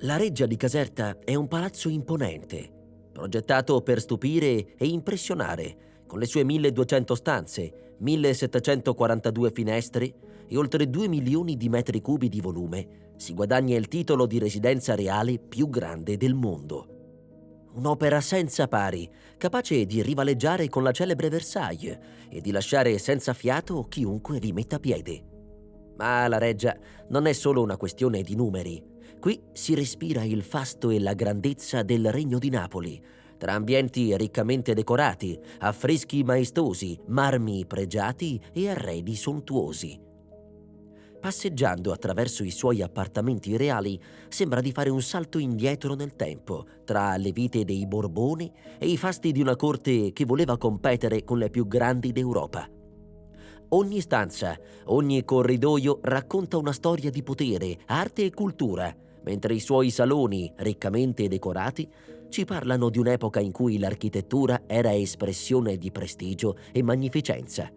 La Reggia di Caserta è un palazzo imponente, progettato per stupire e impressionare, con le sue 1200 stanze, 1742 finestre e oltre 2 milioni di metri cubi di volume. Si guadagna il titolo di residenza reale più grande del mondo. Un'opera senza pari, capace di rivaleggiare con la celebre Versailles e di lasciare senza fiato chiunque vi metta piede. Ma la Reggia non è solo una questione di numeri. Qui si respira il fasto e la grandezza del Regno di Napoli, tra ambienti riccamente decorati, affreschi maestosi, marmi pregiati e arredi sontuosi. Passeggiando attraverso i suoi appartamenti reali, sembra di fare un salto indietro nel tempo, tra le vite dei Borboni e i fasti di una corte che voleva competere con le più grandi d'Europa. Ogni stanza, ogni corridoio racconta una storia di potere, arte e cultura, mentre i suoi saloni, riccamente decorati, ci parlano di un'epoca in cui l'architettura era espressione di prestigio e magnificenza.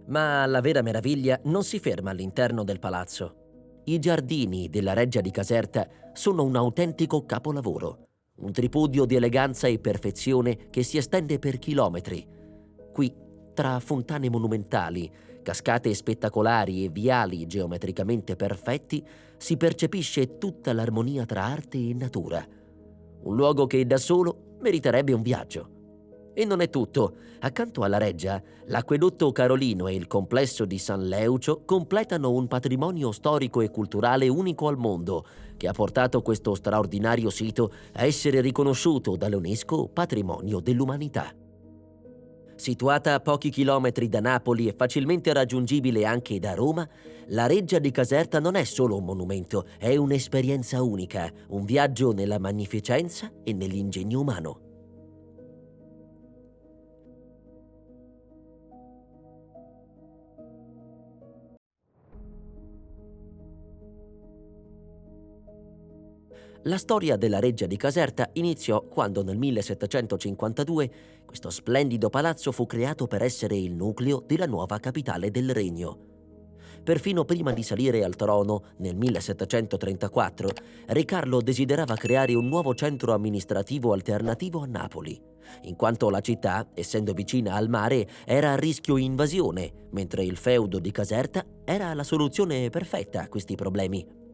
Ma la vera meraviglia non si ferma all'interno del palazzo. I giardini della Reggia di Caserta sono un autentico capolavoro, un tripudio di eleganza e perfezione che si estende per chilometri. Qui, tra fontane monumentali, cascate spettacolari e viali geometricamente perfetti, si percepisce tutta l'armonia tra arte e natura. Un luogo che da solo meriterebbe un viaggio. E non è tutto. Accanto alla Reggia, l'acquedotto Carolino e il complesso di San Leucio completano un patrimonio storico e culturale unico al mondo, che ha portato questo straordinario sito a essere riconosciuto dall'UNESCO Patrimonio dell'Umanità. Situata a pochi chilometri da Napoli e facilmente raggiungibile anche da Roma, la Reggia di Caserta non è solo un monumento, è un'esperienza unica, un viaggio nella magnificenza e nell'ingegno umano. La storia della Reggia di Caserta iniziò quando nel 1752 questo splendido palazzo fu creato per essere il nucleo della nuova capitale del regno. Perfino prima di salire al trono, nel 1734, Re Carlo desiderava creare un nuovo centro amministrativo alternativo a Napoli, in quanto la città, essendo vicina al mare, era a rischio invasione, mentre il feudo di Caserta era la soluzione perfetta a questi problemi.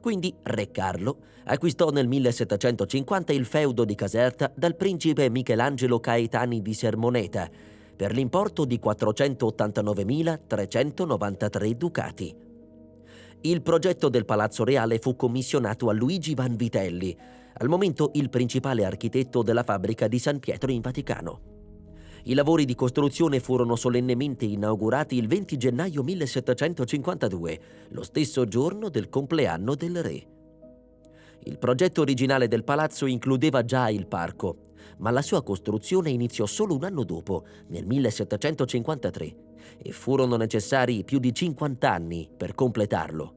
Quindi Re Carlo acquistò nel 1750 il feudo di Caserta dal principe Michelangelo Caetani di Sermoneta per l'importo di 489.393 ducati. Il progetto del Palazzo Reale fu commissionato a Luigi Vanvitelli, al momento il principale architetto della fabbrica di San Pietro in Vaticano. I lavori di costruzione furono solennemente inaugurati il 20 gennaio 1752, lo stesso giorno del compleanno del re. Il progetto originale del palazzo includeva già il parco, ma la sua costruzione iniziò solo un anno dopo, nel 1753, e furono necessari più di 50 anni per completarlo.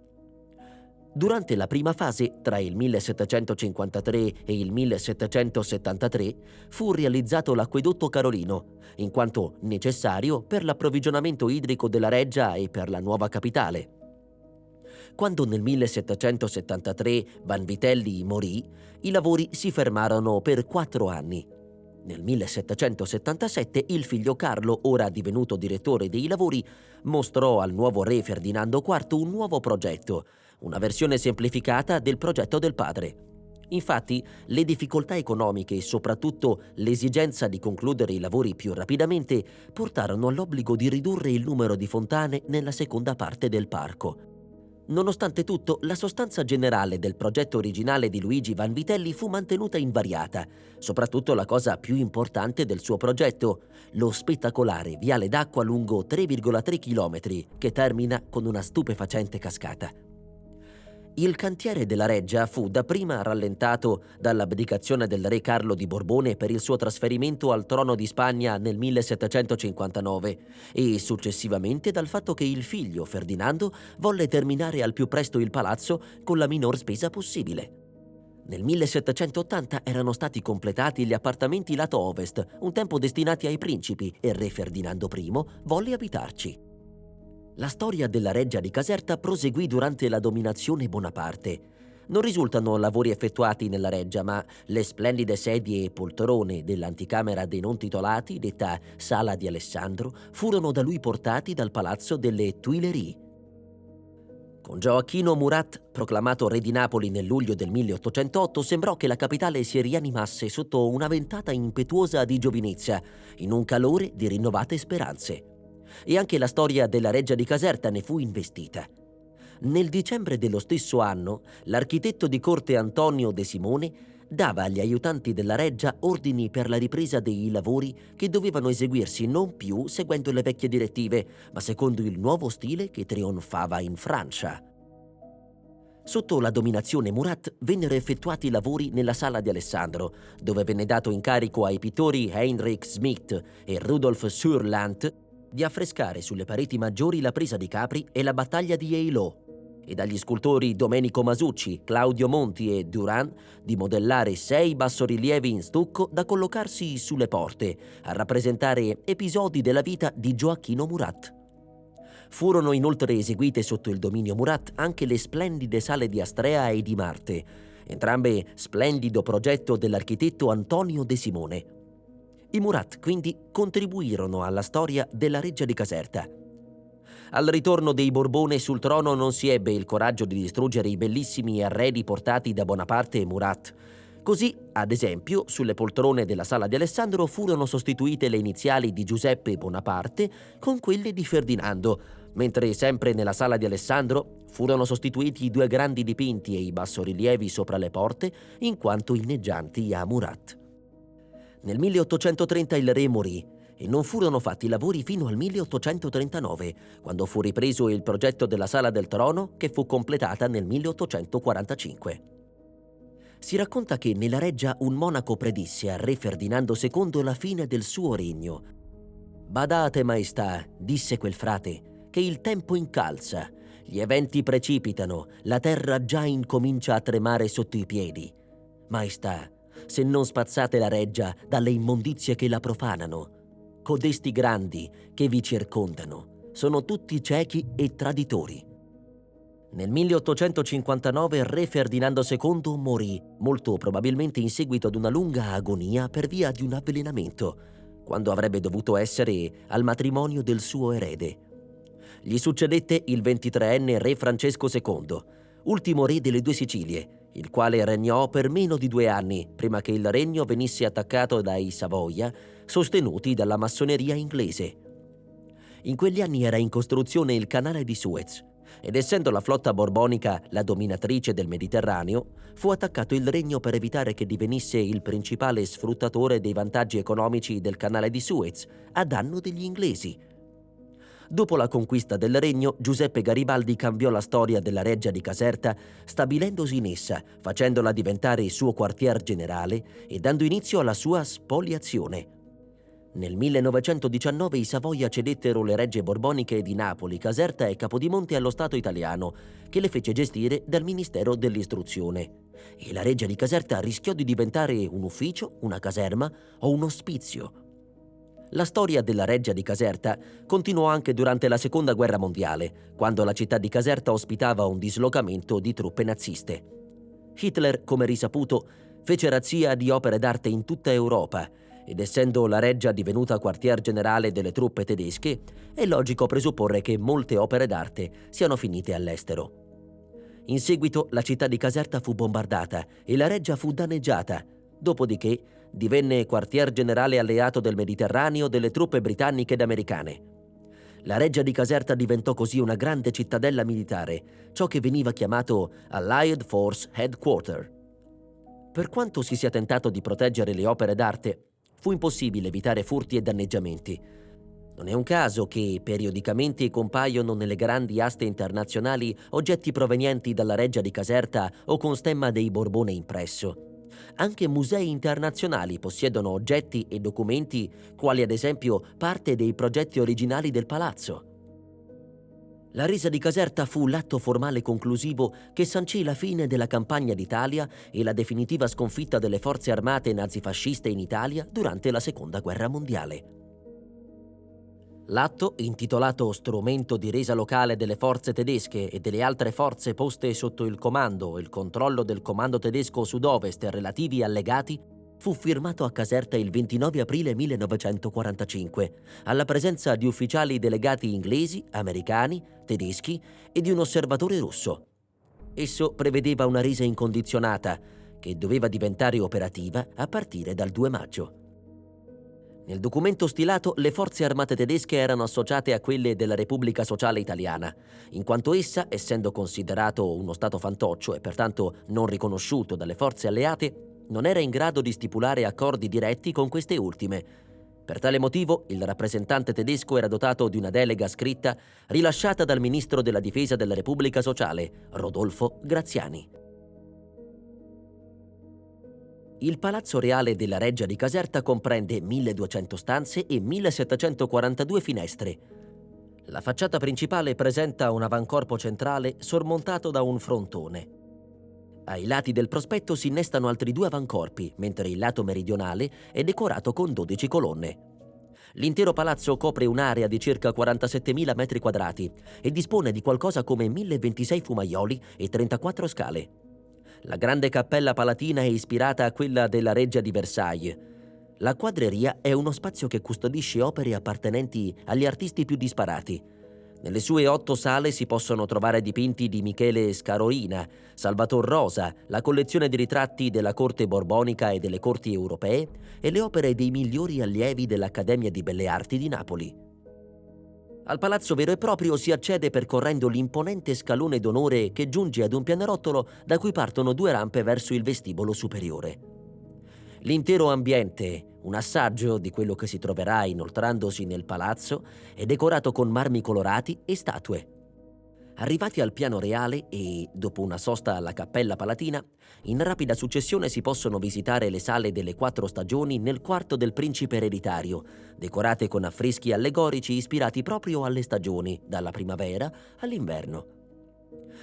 Durante la prima fase, tra il 1753 e il 1773, fu realizzato l'acquedotto Carolino, in quanto necessario per l'approvvigionamento idrico della Reggia e per la nuova capitale. Quando nel 1773 Vanvitelli morì, i lavori si fermarono per 4 anni. Nel 1777 il figlio Carlo, ora divenuto direttore dei lavori, mostrò al nuovo re Ferdinando IV un nuovo progetto, una versione semplificata del progetto del padre. Infatti, le difficoltà economiche e soprattutto l'esigenza di concludere i lavori più rapidamente portarono all'obbligo di ridurre il numero di fontane nella seconda parte del parco. Nonostante tutto, la sostanza generale del progetto originale di Luigi Vanvitelli fu mantenuta invariata, soprattutto la cosa più importante del suo progetto, lo spettacolare viale d'acqua lungo 3,3 km che termina con una stupefacente cascata. Il cantiere della Reggia fu dapprima rallentato dall'abdicazione del re Carlo di Borbone per il suo trasferimento al trono di Spagna nel 1759 e successivamente dal fatto che il figlio Ferdinando volle terminare al più presto il palazzo con la minor spesa possibile. Nel 1780 erano stati completati gli appartamenti lato ovest, un tempo destinati ai principi, e re Ferdinando I volle abitarci. La storia della Reggia di Caserta proseguì durante la dominazione Bonaparte. Non risultano lavori effettuati nella reggia, ma le splendide sedie e poltrone dell'anticamera dei non titolati, detta Sala di Alessandro, furono da lui portati dal palazzo delle Tuileries. Con Gioacchino Murat, proclamato re di Napoli nel luglio del 1808, sembrò che la capitale si rianimasse sotto una ventata impetuosa di giovinezza, in un calore di rinnovate speranze. E anche la storia della reggia di Caserta ne fu investita. Nel dicembre dello stesso anno, l'architetto di corte Antonio De Simone dava agli aiutanti della reggia ordini per la ripresa dei lavori che dovevano eseguirsi non più seguendo le vecchie direttive, ma secondo il nuovo stile che trionfava in Francia. Sotto la dominazione Murat vennero effettuati lavori nella Sala di Alessandro, dove venne dato incarico ai pittori Heinrich Schmidt e Rudolf Surlant di affrescare sulle pareti maggiori la presa di Capri e la battaglia di Eylau, e dagli scultori Domenico Masucci, Claudio Monti e Duran di modellare 6 bassorilievi in stucco da collocarsi sulle porte, a rappresentare episodi della vita di Gioacchino Murat. Furono inoltre eseguite sotto il dominio Murat anche le splendide sale di Astrea e di Marte, entrambe splendido progetto dell'architetto Antonio De Simone. I Murat quindi contribuirono alla storia della reggia di Caserta. Al ritorno dei Borbone sul trono non si ebbe il coraggio di distruggere i bellissimi arredi portati da Bonaparte e Murat. Così, ad esempio, sulle poltrone della Sala di Alessandro furono sostituite le iniziali di Giuseppe Bonaparte con quelle di Ferdinando, mentre sempre nella Sala di Alessandro furono sostituiti i 2 grandi dipinti e i bassorilievi sopra le porte in quanto inneggianti a Murat. Nel 1830 il re morì e non furono fatti lavori fino al 1839, quando fu ripreso il progetto della Sala del Trono, che fu completata nel 1845. Si racconta che nella reggia un monaco predisse al re Ferdinando II la fine del suo regno. «Badate, maestà», disse quel frate, «che il tempo incalza, gli eventi precipitano, la terra già incomincia a tremare sotto i piedi. Maestà, se non spazzate la reggia dalle immondizie che la profanano, codesti grandi che vi circondano sono tutti ciechi e traditori». Nel 1859 il re Ferdinando II morì, molto probabilmente in seguito ad una lunga agonia per via di un avvelenamento, quando avrebbe dovuto essere al matrimonio del suo erede. Gli succedette il 23enne re Francesco II, ultimo re delle 2 Sicilie, il quale regnò per meno di 2 anni prima che il regno venisse attaccato dai Savoia, sostenuti dalla massoneria inglese. In quegli anni era in costruzione il canale di Suez ed essendo la flotta borbonica la dominatrice del Mediterraneo, fu attaccato il regno per evitare che divenisse il principale sfruttatore dei vantaggi economici del canale di Suez a danno degli inglesi. Dopo la conquista del regno, Giuseppe Garibaldi cambiò la storia della reggia di Caserta, stabilendosi in essa, facendola diventare il suo quartier generale e dando inizio alla sua spoliazione. Nel 1919 i Savoia cedettero le regge borboniche di Napoli, Caserta e Capodimonte allo Stato italiano, che le fece gestire dal Ministero dell'Istruzione. E la reggia di Caserta rischiò di diventare un ufficio, una caserma o un ospizio. La storia della reggia di Caserta continuò anche durante la Seconda Guerra Mondiale, quando la città di Caserta ospitava un dislocamento di truppe naziste. Hitler, come risaputo, fece razzia di opere d'arte in tutta Europa, ed essendo la reggia divenuta quartier generale delle truppe tedesche, è logico presupporre che molte opere d'arte siano finite all'estero. In seguito la città di Caserta fu bombardata e la reggia fu danneggiata, dopodiché divenne quartier generale alleato del Mediterraneo delle truppe britanniche ed americane. La reggia di Caserta diventò così una grande cittadella militare, ciò che veniva chiamato Allied Force Headquarter. Per quanto si sia tentato di proteggere le opere d'arte, fu impossibile evitare furti e danneggiamenti. Non è un caso che periodicamente compaiono nelle grandi aste internazionali oggetti provenienti dalla reggia di Caserta o con stemma dei Borbone impresso. Anche musei internazionali possiedono oggetti e documenti, quali ad esempio parte dei progetti originali del palazzo. La resa di Caserta fu l'atto formale conclusivo che sancì la fine della campagna d'Italia e la definitiva sconfitta delle forze armate nazifasciste in Italia durante la Seconda Guerra Mondiale. L'atto, intitolato Strumento di resa locale delle forze tedesche e delle altre forze poste sotto il comando e il controllo del comando tedesco sud-ovest e relativi allegati, fu firmato a Caserta il 29 aprile 1945, alla presenza di ufficiali delegati inglesi, americani, tedeschi e di un osservatore russo. Esso prevedeva una resa incondizionata, che doveva diventare operativa a partire dal 2 maggio. Nel documento stilato, le forze armate tedesche erano associate a quelle della Repubblica Sociale Italiana, in quanto essa, essendo considerato uno Stato fantoccio e pertanto non riconosciuto dalle forze alleate, non era in grado di stipulare accordi diretti con queste ultime. Per tale motivo, il rappresentante tedesco era dotato di una delega scritta rilasciata dal ministro della Difesa della Repubblica Sociale, Rodolfo Graziani. Il Palazzo Reale della Reggia di Caserta comprende 1200 stanze e 1742 finestre. La facciata principale presenta un avancorpo centrale sormontato da un frontone. Ai lati del prospetto si innestano altri 2 avancorpi, mentre il lato meridionale è decorato con 12 colonne. L'intero palazzo copre un'area di circa 47.000 metri quadrati e dispone di qualcosa come 1026 fumaioli e 34 scale. La grande cappella palatina è ispirata a quella della Reggia di Versailles. La quadreria è uno spazio che custodisce opere appartenenti agli artisti più disparati. Nelle sue 8 sale si possono trovare dipinti di Michele Scarorina, Salvator Rosa, la collezione di ritratti della corte borbonica e delle corti europee e le opere dei migliori allievi dell'Accademia di Belle Arti di Napoli. Al palazzo vero e proprio si accede percorrendo l'imponente scalone d'onore che giunge ad un pianerottolo da cui partono 2 rampe verso il vestibolo superiore. L'intero ambiente, un assaggio di quello che si troverà inoltrandosi nel palazzo, è decorato con marmi colorati e statue. Arrivati al piano reale e, dopo una sosta alla Cappella Palatina, in rapida successione si possono visitare le sale delle 4 stagioni nel quarto del principe ereditario, decorate con affreschi allegorici ispirati proprio alle stagioni, dalla primavera all'inverno.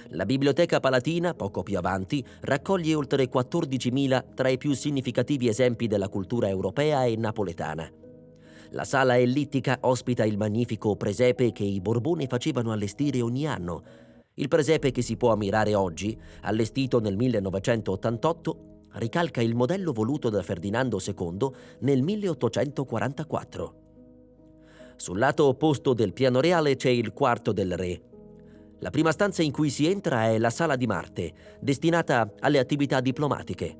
La Biblioteca Palatina, poco più avanti, raccoglie oltre 14.000 tra i più significativi esempi della cultura europea e napoletana. La sala ellittica ospita il magnifico presepe che i Borbone facevano allestire ogni anno. Il presepe che si può ammirare oggi, allestito nel 1988, ricalca il modello voluto da Ferdinando II nel 1844. Sul lato opposto del piano reale c'è il quarto del re. La prima stanza in cui si entra è la Sala di Marte, destinata alle attività diplomatiche.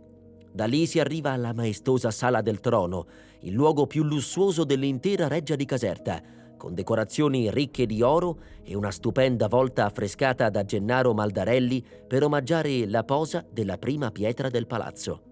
Da lì si arriva alla maestosa Sala del Trono, il luogo più lussuoso dell'intera Reggia di Caserta, con decorazioni ricche di oro e una stupenda volta affrescata da Gennaro Maldarelli per omaggiare la posa della prima pietra del palazzo.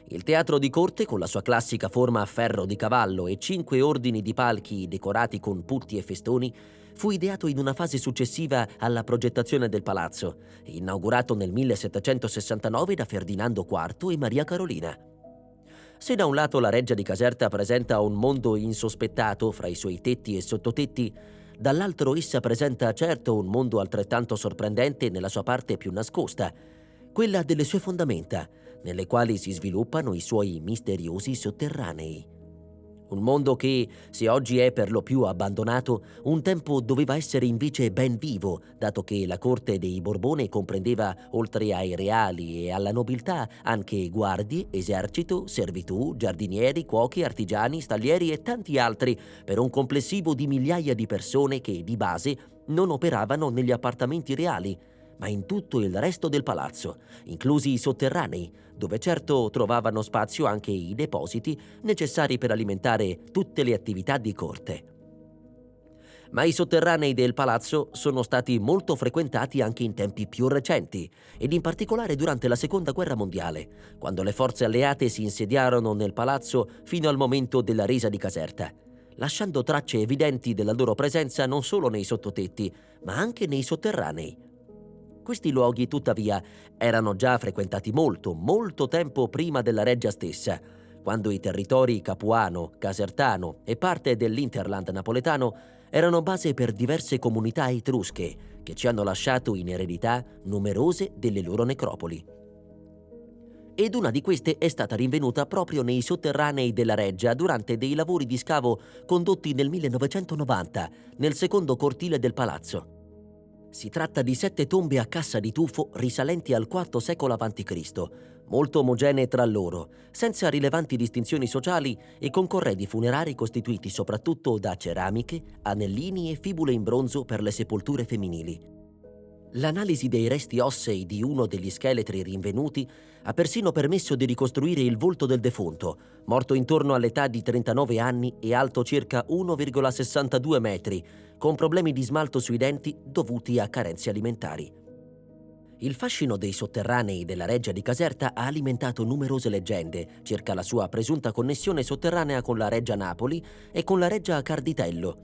Il teatro di corte, con la sua classica forma a ferro di cavallo e 5 ordini di palchi decorati con putti e festoni, fu ideato in una fase successiva alla progettazione del palazzo, inaugurato nel 1769 da Ferdinando IV e Maria Carolina. Se da un lato la Reggia di Caserta presenta un mondo insospettato fra i suoi tetti e sottotetti, dall'altro essa presenta certo un mondo altrettanto sorprendente nella sua parte più nascosta, quella delle sue fondamenta, nelle quali si sviluppano i suoi misteriosi sotterranei. Un mondo che, se oggi è per lo più abbandonato, un tempo doveva essere invece ben vivo, dato che la corte dei Borbone comprendeva, oltre ai reali e alla nobiltà, anche guardie, esercito, servitù, giardinieri, cuochi, artigiani, stallieri e tanti altri, per un complessivo di migliaia di persone che, di base, non operavano negli appartamenti reali, ma in tutto il resto del palazzo, inclusi i sotterranei, dove certo trovavano spazio anche i depositi necessari per alimentare tutte le attività di corte. Ma i sotterranei del palazzo sono stati molto frequentati anche in tempi più recenti, ed in particolare durante la Seconda Guerra Mondiale, quando le forze alleate si insediarono nel palazzo fino al momento della resa di Caserta, lasciando tracce evidenti della loro presenza non solo nei sottotetti, ma anche nei sotterranei. Questi luoghi, tuttavia, erano già frequentati molto tempo prima della Reggia stessa, quando i territori capuano, casertano e parte dell'Interland napoletano erano base per diverse comunità etrusche che ci hanno lasciato in eredità numerose delle loro necropoli. ed una di queste è stata rinvenuta proprio nei sotterranei della reggia durante dei lavori di scavo condotti nel 1990 nel secondo cortile del palazzo. Si tratta di 7 tombe a cassa di tufo risalenti al IV secolo a.C., molto omogenee tra loro, senza rilevanti distinzioni sociali e con corredi funerari costituiti soprattutto da ceramiche, anellini e fibule in bronzo per le sepolture femminili. L'analisi dei resti ossei di uno degli scheletri rinvenuti ha persino permesso di ricostruire il volto del defunto, morto intorno all'età di 39 anni e alto circa 1,62 metri, con problemi di smalto sui denti dovuti a carenze alimentari. Il fascino dei sotterranei della reggia di Caserta ha alimentato numerose leggende circa la sua presunta connessione sotterranea con la reggia Napoli e con la reggia Carditello.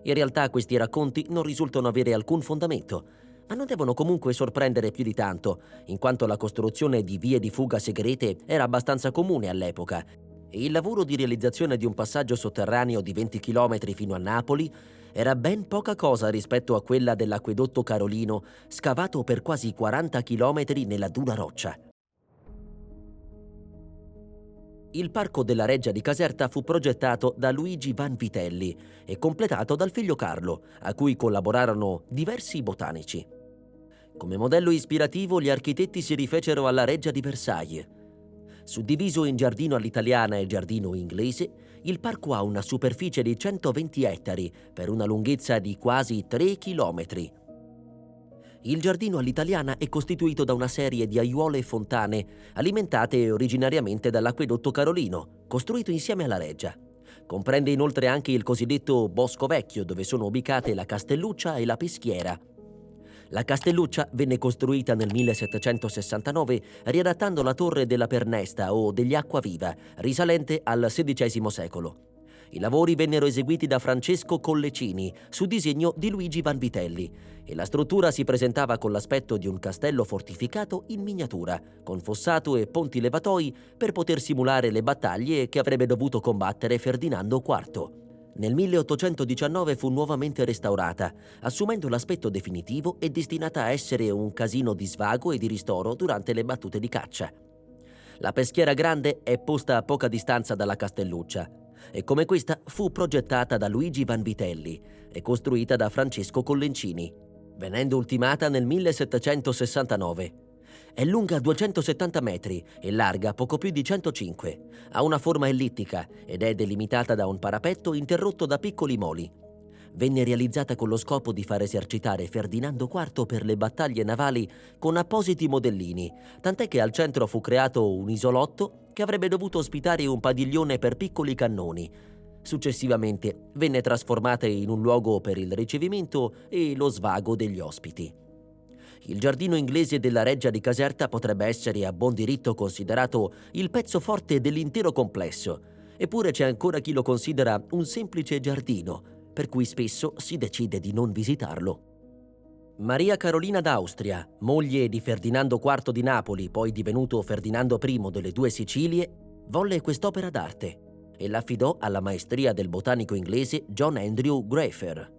In realtà questi racconti non risultano avere alcun fondamento, ma non devono comunque sorprendere più di tanto, in quanto la costruzione di vie di fuga segrete era abbastanza comune all'epoca e il lavoro di realizzazione di un passaggio sotterraneo di 20 km fino a Napoli era ben poca cosa rispetto a quella dell'acquedotto carolino, scavato per quasi 40 km nella dura roccia. Il parco della Reggia di Caserta fu progettato da Luigi Vanvitelli e completato dal figlio Carlo, a cui collaborarono diversi botanici. Come modello ispirativo gli architetti si rifecero alla Reggia di Versailles. Suddiviso in giardino all'italiana e giardino inglese, il parco ha una superficie di 120 ettari per una lunghezza di quasi 3 chilometri. Il giardino all'italiana è costituito da una serie di aiuole e fontane, alimentate originariamente dall'acquedotto carolino, costruito insieme alla reggia. Comprende inoltre anche il cosiddetto Bosco Vecchio, dove sono ubicate la Castelluccia e la Peschiera. La Castelluccia venne costruita nel 1769 riadattando la torre della Pernesta o degli Acquaviva, risalente al XVI secolo. I lavori vennero eseguiti da Francesco Collecini su disegno di Luigi Vanvitelli e la struttura si presentava con l'aspetto di un castello fortificato in miniatura, con fossato e ponti levatoi per poter simulare le battaglie che avrebbe dovuto combattere Ferdinando IV. Nel 1819 fu nuovamente restaurata, assumendo l'aspetto definitivo e destinata a essere un casino di svago e di ristoro durante le battute di caccia. La Peschiera Grande è posta a poca distanza dalla Castelluccia e come questa fu progettata da Luigi Vanvitelli e costruita da Francesco Collencini, venendo ultimata nel 1769. È lunga 270 metri e larga poco più di 105. Ha una forma ellittica ed è delimitata da un parapetto interrotto da piccoli moli. Venne realizzata con lo scopo di far esercitare Ferdinando IV per le battaglie navali con appositi modellini, tant'è che al centro fu creato un isolotto che avrebbe dovuto ospitare un padiglione per piccoli cannoni. Successivamente venne trasformata in un luogo per il ricevimento e lo svago degli ospiti. Il giardino inglese della Reggia di Caserta potrebbe essere a buon diritto considerato il pezzo forte dell'intero complesso, eppure c'è ancora chi lo considera un semplice giardino, per cui spesso si decide di non visitarlo. Maria Carolina d'Austria, moglie di Ferdinando IV di Napoli, poi divenuto Ferdinando I delle Due Sicilie, volle quest'opera d'arte e l'affidò alla maestria del botanico inglese John Andrew Graefer.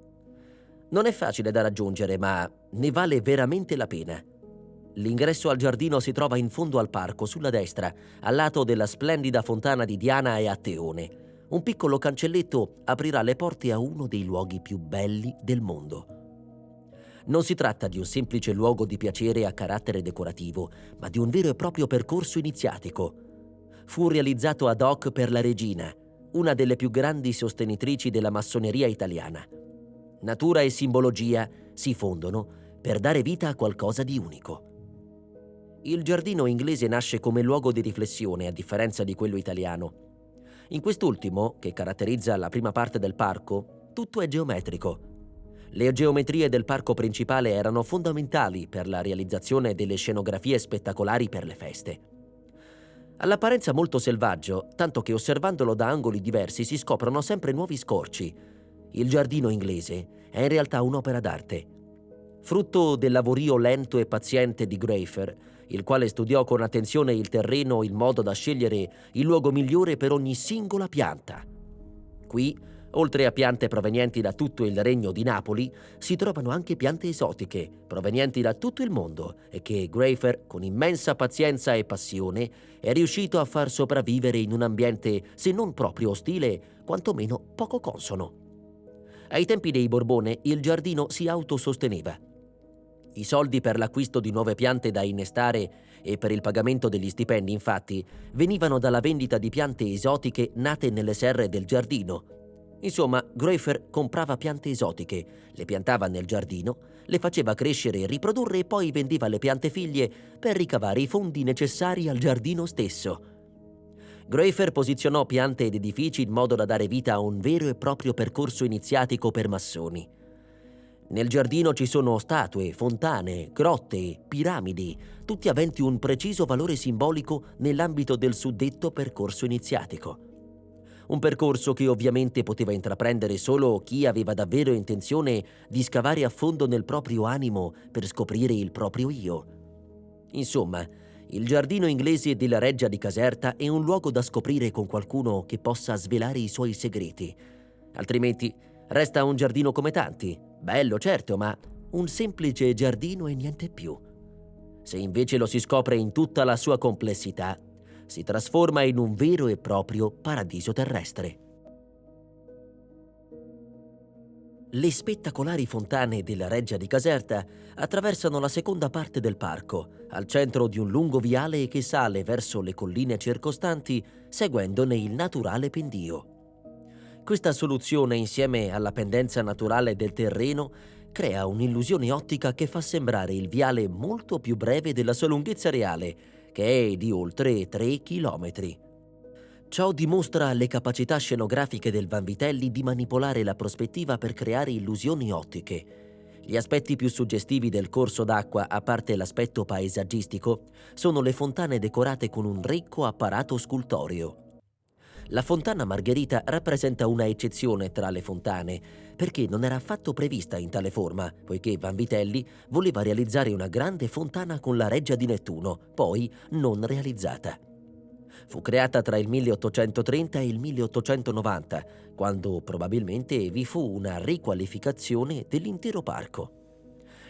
Non è facile da raggiungere, ma ne vale veramente la pena. L'ingresso al giardino si trova in fondo al parco, sulla destra, al lato della splendida fontana di Diana e Atteone. Un piccolo cancelletto aprirà le porte a uno dei luoghi più belli del mondo. Non si tratta di un semplice luogo di piacere a carattere decorativo, ma di un vero e proprio percorso iniziatico. Fu realizzato ad hoc per la regina, una delle più grandi sostenitrici della massoneria italiana. Natura e simbologia si fondono per dare vita a qualcosa di unico. Il giardino inglese nasce come luogo di riflessione, a differenza di quello italiano. In quest'ultimo, che caratterizza la prima parte del parco, tutto è geometrico. Le geometrie del parco principale erano fondamentali per la realizzazione delle scenografie spettacolari per le feste. All'apparenza molto selvaggio, tanto che osservandolo da angoli diversi si scoprono sempre nuovi scorci. Il giardino inglese è in realtà un'opera d'arte. Frutto del lavorio lento e paziente di Graefer, il quale studiò con attenzione il terreno in modo da scegliere il luogo migliore per ogni singola pianta. Qui Oltre a piante provenienti da tutto il regno di Napoli, si trovano anche piante esotiche provenienti da tutto il mondo e che Graefer, con immensa pazienza e passione, è riuscito a far sopravvivere in un ambiente, se non proprio ostile, quantomeno poco consono. Ai tempi dei Borbone il giardino si autososteneva. I soldi per l'acquisto di nuove piante da innestare e per il pagamento degli stipendi, infatti, venivano dalla vendita di piante esotiche nate nelle serre del giardino. Insomma, Graefer comprava piante esotiche, le piantava nel giardino, le faceva crescere e riprodurre e poi vendeva le piante figlie per ricavare i fondi necessari al giardino stesso. Graefer posizionò piante ed edifici in modo da dare vita a un vero e proprio percorso iniziatico per massoni. Nel giardino ci sono statue, fontane, grotte, piramidi, tutti aventi un preciso valore simbolico nell'ambito del suddetto percorso iniziatico. Un percorso che ovviamente poteva intraprendere solo chi aveva davvero intenzione di scavare a fondo nel proprio animo per scoprire il proprio io. Insomma, il giardino inglese della Reggia di Caserta è un luogo da scoprire con qualcuno che possa svelare i suoi segreti. Altrimenti resta un giardino come tanti, bello certo, ma un semplice giardino e niente più. Se invece lo si scopre in tutta la sua complessità, si trasforma in un vero e proprio paradiso terrestre. Le spettacolari fontane della Reggia di Caserta attraversano la seconda parte del parco, al centro di un lungo viale che sale verso le colline circostanti, seguendone il naturale pendio. Questa soluzione, insieme alla pendenza naturale del terreno, crea un'illusione ottica che fa sembrare il viale molto più breve della sua lunghezza reale, che è di oltre 3 chilometri. Ciò dimostra le capacità scenografiche del Vanvitelli di manipolare la prospettiva per creare illusioni ottiche. Gli aspetti più suggestivi del corso d'acqua, a parte l'aspetto paesaggistico, sono le fontane decorate con un ricco apparato scultoreo. La fontana Margherita rappresenta una eccezione tra le fontane, perché non era affatto prevista in tale forma, poiché Vanvitelli voleva realizzare una grande fontana con la Reggia di Nettuno, poi non realizzata. Fu creata tra il 1830 e il 1890, quando probabilmente vi fu una riqualificazione dell'intero parco.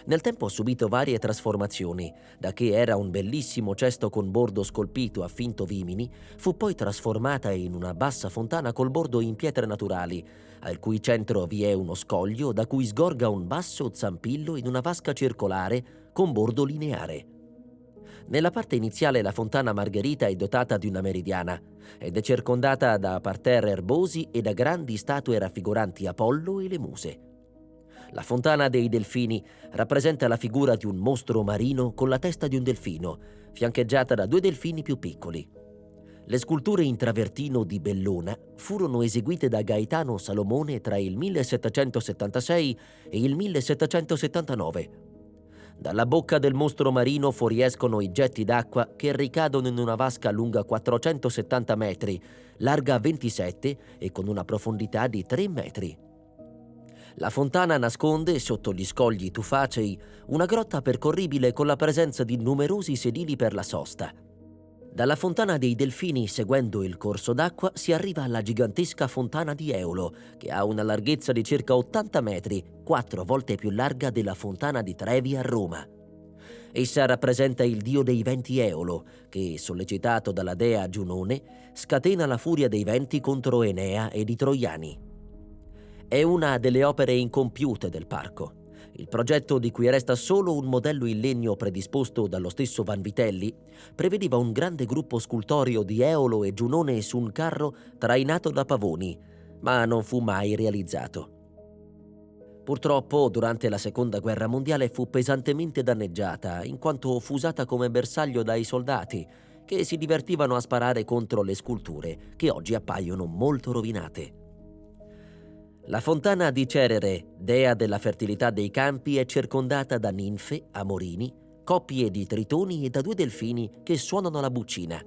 Nel tempo ha subito varie trasformazioni, da che era un bellissimo cesto con bordo scolpito a finto vimini, fu poi trasformata in una bassa fontana col bordo in pietre naturali, al cui centro vi è uno scoglio da cui sgorga un basso zampillo in una vasca circolare con bordo lineare. Nella parte iniziale la fontana Margherita è dotata di una meridiana ed è circondata da parterre erbosi e da grandi statue raffiguranti Apollo e le Muse. La fontana dei Delfini rappresenta la figura di un mostro marino con la testa di un delfino, fiancheggiata da 2 delfini più piccoli. Le sculture in travertino di Bellona furono eseguite da Gaetano Salomone tra il 1776 e il 1779. Dalla bocca del mostro marino fuoriescono i getti d'acqua che ricadono in una vasca lunga 470 metri, larga 27 e con una profondità di 3 metri. La fontana nasconde, sotto gli scogli tufacei, una grotta percorribile con la presenza di numerosi sedili per la sosta. Dalla fontana dei Delfini, seguendo il corso d'acqua, si arriva alla gigantesca fontana di Eolo, che ha una larghezza di circa 80 metri, 4 volte più larga della fontana di Trevi a Roma. Essa rappresenta il dio dei venti Eolo, che, sollecitato dalla dea Giunone, scatena la furia dei venti contro Enea ed i Troiani. È una delle opere incompiute del parco. Il progetto, di cui resta solo un modello in legno predisposto dallo stesso Vanvitelli, prevedeva un grande gruppo scultoreo di Eolo e Giunone su un carro trainato da pavoni, ma non fu mai realizzato. Purtroppo, durante la Seconda Guerra Mondiale fu pesantemente danneggiata, in quanto fu usata come bersaglio dai soldati, che si divertivano a sparare contro le sculture, che oggi appaiono molto rovinate. La fontana di Cerere, dea della fertilità dei campi, è circondata da ninfe, amorini, coppie di tritoni e da 2 delfini che suonano la buccina.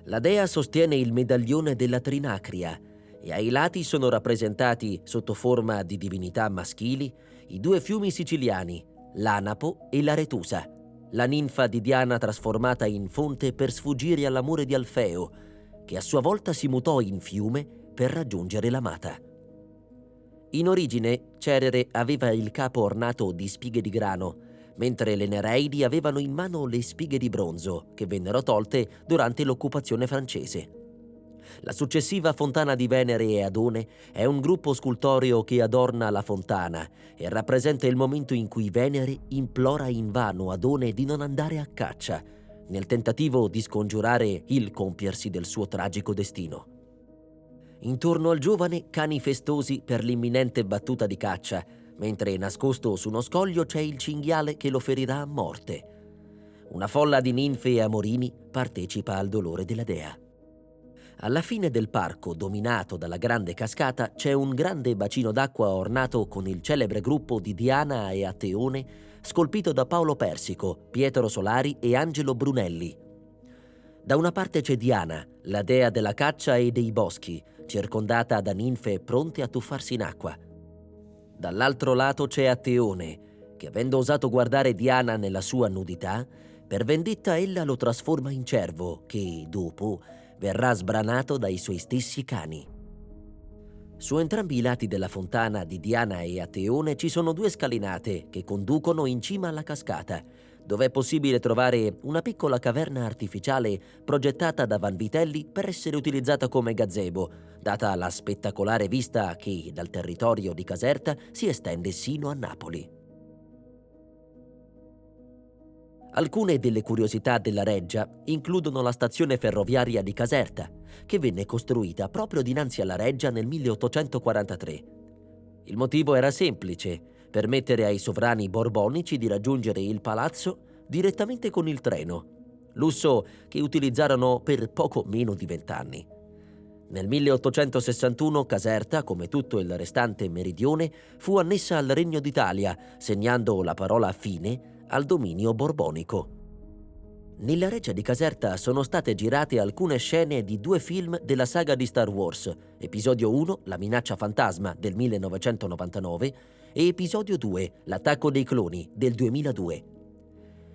La dea sostiene il medaglione della Trinacria e ai lati sono rappresentati, sotto forma di divinità maschili, i 2 fiumi siciliani, l'Anapo e la Retusa, la ninfa di Diana trasformata in fonte per sfuggire all'amore di Alfeo, che a sua volta si mutò in fiume per raggiungere l'amata. In origine, Cerere aveva il capo ornato di spighe di grano, mentre le Nereidi avevano in mano le spighe di bronzo, che vennero tolte durante l'occupazione francese. La successiva Fontana di Venere e Adone è un gruppo scultoreo che adorna la fontana e rappresenta il momento in cui Venere implora invano Adone di non andare a caccia, nel tentativo di scongiurare il compiersi del suo tragico destino. Intorno al giovane cani festosi per l'imminente battuta di caccia, mentre nascosto su uno scoglio c'è il cinghiale che lo ferirà a morte. Una folla di ninfe e amorini partecipa al dolore della dea. Alla fine del parco, dominato dalla grande cascata, c'è un grande bacino d'acqua ornato con il celebre gruppo di Diana e Ateone, scolpito da Paolo Persico, Pietro Solari e Angelo Brunelli. Da una parte c'è Diana, la dea della caccia e dei boschi, circondata da ninfe pronte a tuffarsi in acqua. Dall'altro lato c'è Ateone, che avendo osato guardare Diana nella sua nudità, per vendetta ella lo trasforma in cervo, che, dopo, verrà sbranato dai suoi stessi cani. Su entrambi i lati della fontana di Diana e Ateone ci sono due scalinate che conducono in cima alla cascata, dove è possibile trovare una piccola caverna artificiale progettata da Vanvitelli per essere utilizzata come gazebo, data la spettacolare vista che dal territorio di Caserta si estende sino a Napoli. Alcune delle curiosità della reggia includono la stazione ferroviaria di Caserta, che venne costruita proprio dinanzi alla reggia nel 1843. Il motivo era semplice: permettere ai sovrani borbonici di raggiungere il palazzo direttamente con il treno, lusso che utilizzarono per poco meno di 20 anni. Nel 1861 Caserta, come tutto il restante meridione, fu annessa al Regno d'Italia, segnando la parola fine al dominio borbonico. Nella reggia di Caserta sono state girate alcune scene di 2 film della saga di Star Wars, episodio 1, La minaccia fantasma del 1999 e episodio 2, L'attacco dei cloni del 2002.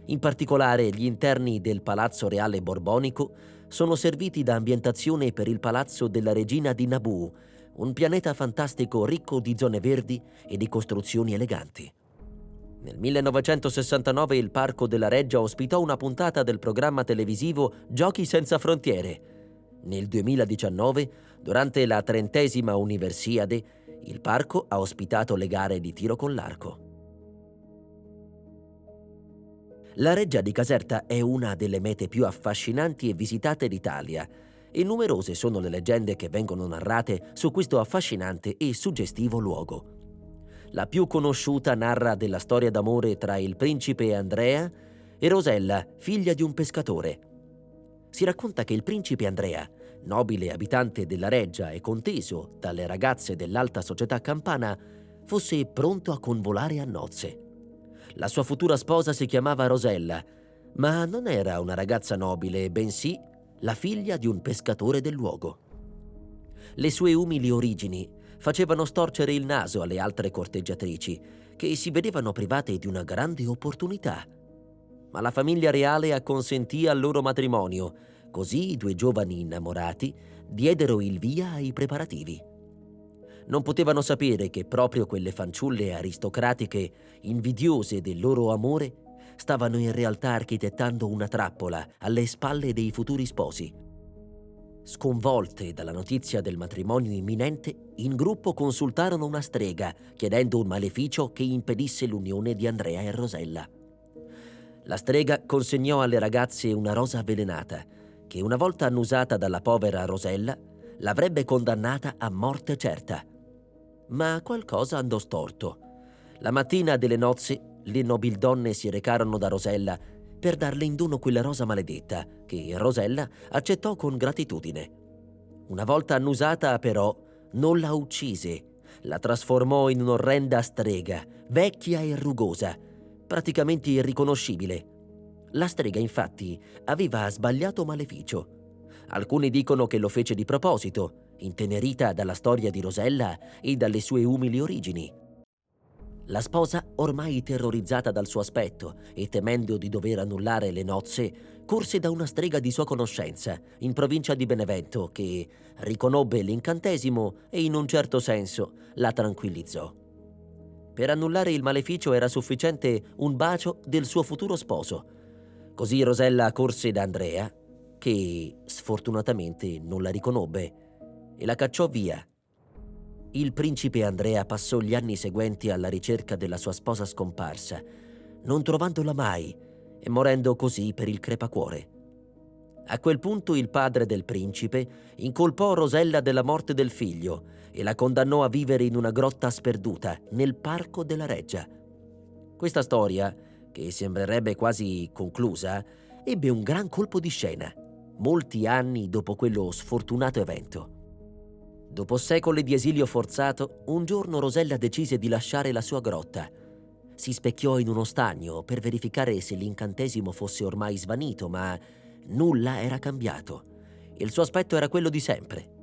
In particolare gli interni del Palazzo Reale Borbonico sono serviti da ambientazione per il Palazzo della Regina di Naboo, un pianeta fantastico ricco di zone verdi e di costruzioni eleganti. Nel 1969 il Parco della Reggia ospitò una puntata del programma televisivo Giochi senza frontiere. Nel 2019, durante la 30ª Universiade, il parco ha ospitato le gare di tiro con l'arco. La Reggia di Caserta è una delle mete più affascinanti e visitate d'Italia, e numerose sono le leggende che vengono narrate su questo affascinante e suggestivo luogo. La più conosciuta narra della storia d'amore tra il principe Andrea e Rosella, figlia di un pescatore. Si racconta che il principe Andrea, nobile abitante della Reggia e conteso dalle ragazze dell'alta società campana, fosse pronto a convolare a nozze. La sua futura sposa si chiamava Rosella, ma non era una ragazza nobile, bensì la figlia di un pescatore del luogo. Le sue umili origini facevano storcere il naso alle altre corteggiatrici, che si vedevano private di una grande opportunità. Ma la famiglia reale acconsentì al loro matrimonio, così i 2 giovani innamorati diedero il via ai preparativi. Non potevano sapere che proprio quelle fanciulle aristocratiche, invidiose del loro amore, stavano in realtà architettando una trappola alle spalle dei futuri sposi. Sconvolte dalla notizia del matrimonio imminente, in gruppo consultarono una strega, chiedendo un maleficio che impedisse l'unione di Andrea e Rosella. La strega consegnò alle ragazze una rosa avvelenata, che una volta annusata dalla povera Rosella, l'avrebbe condannata a morte certa. Ma qualcosa andò storto. La mattina delle nozze, le nobildonne si recarono da Rosella per darle in dono quella rosa maledetta, che Rosella accettò con gratitudine. Una volta annusata, però, non la uccise, la trasformò in un'orrenda strega, vecchia e rugosa, praticamente irriconoscibile. La strega, infatti, aveva sbagliato maleficio. Alcuni dicono che lo fece di proposito, intenerita dalla storia di Rosella e dalle sue umili origini. La sposa, ormai terrorizzata dal suo aspetto e temendo di dover annullare le nozze, corse da una strega di sua conoscenza, in provincia di Benevento, che riconobbe l'incantesimo e in un certo senso la tranquillizzò. Per annullare il maleficio era sufficiente un bacio del suo futuro sposo. Così Rosella corse da Andrea, che sfortunatamente non la riconobbe, e la cacciò via. Il principe Andrea passò gli anni seguenti alla ricerca della sua sposa scomparsa, non trovandola mai e morendo così per il crepacuore. A quel punto il padre del principe incolpò Rosella della morte del figlio e la condannò a vivere in una grotta sperduta nel parco della Reggia. Questa storia, che sembrerebbe quasi conclusa, ebbe un gran colpo di scena, molti anni dopo quello sfortunato evento. Dopo secoli di esilio forzato, un giorno Rosella decise di lasciare la sua grotta. Si specchiò in uno stagno per verificare se l'incantesimo fosse ormai svanito, ma nulla era cambiato. Il suo aspetto era quello di sempre.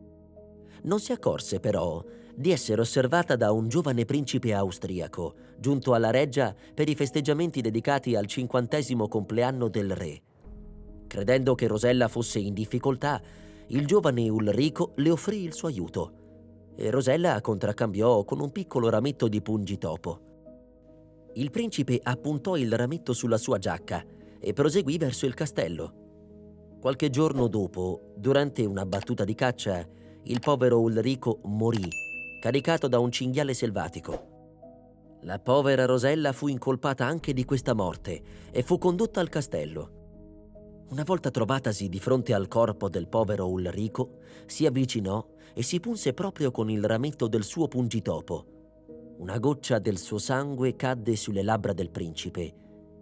Non si accorse però di essere osservata da un giovane principe austriaco, giunto alla Reggia per i festeggiamenti dedicati al 50° compleanno del re. Credendo che Rosella fosse in difficoltà, il giovane Ulrico le offrì il suo aiuto e Rosella contraccambiò con un piccolo rametto di pungitopo. Il principe appuntò il rametto sulla sua giacca e proseguì verso il castello. Qualche giorno dopo, durante una battuta di caccia, il povero Ulrico morì, caricato da un cinghiale selvatico. La povera Rosella fu incolpata anche di questa morte e fu condotta al castello. Una volta trovatasi di fronte al corpo del povero Ulrico, si avvicinò e si punse proprio con il rametto del suo pungitopo. Una goccia del suo sangue cadde sulle labbra del principe,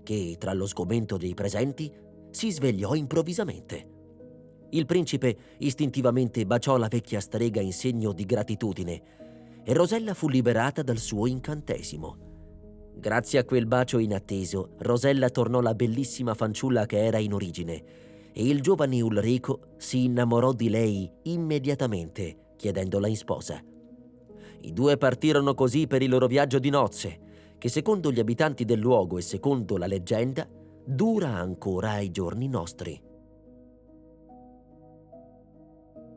che, tra lo sgomento dei presenti, si svegliò improvvisamente. Il principe istintivamente baciò la vecchia strega in segno di gratitudine e Rosella fu liberata dal suo incantesimo. Grazie a quel bacio inatteso, Rosella tornò la bellissima fanciulla che era in origine e il giovane Ulrico si innamorò di lei immediatamente, chiedendola in sposa. I due partirono così per il loro viaggio di nozze, che secondo gli abitanti del luogo e secondo la leggenda, dura ancora ai giorni nostri.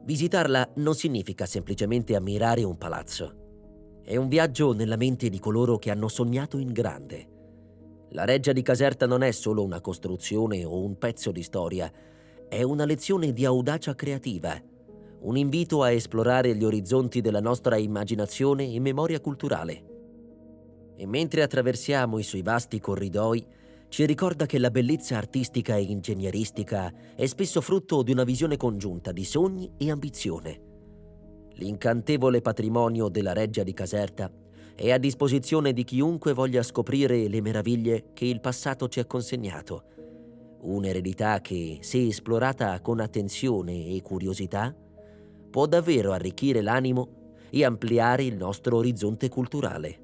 Visitarla non significa semplicemente ammirare un palazzo. È un viaggio nella mente di coloro che hanno sognato in grande. La Reggia di Caserta non è solo una costruzione o un pezzo di storia, è una lezione di audacia creativa, un invito a esplorare gli orizzonti della nostra immaginazione e memoria culturale. E mentre attraversiamo i suoi vasti corridoi, ci ricorda che la bellezza artistica e ingegneristica è spesso frutto di una visione congiunta di sogni e ambizione. L'incantevole patrimonio della Reggia di Caserta è a disposizione di chiunque voglia scoprire le meraviglie che il passato ci ha consegnato. Un'eredità che, se esplorata con attenzione e curiosità, può davvero arricchire l'animo e ampliare il nostro orizzonte culturale.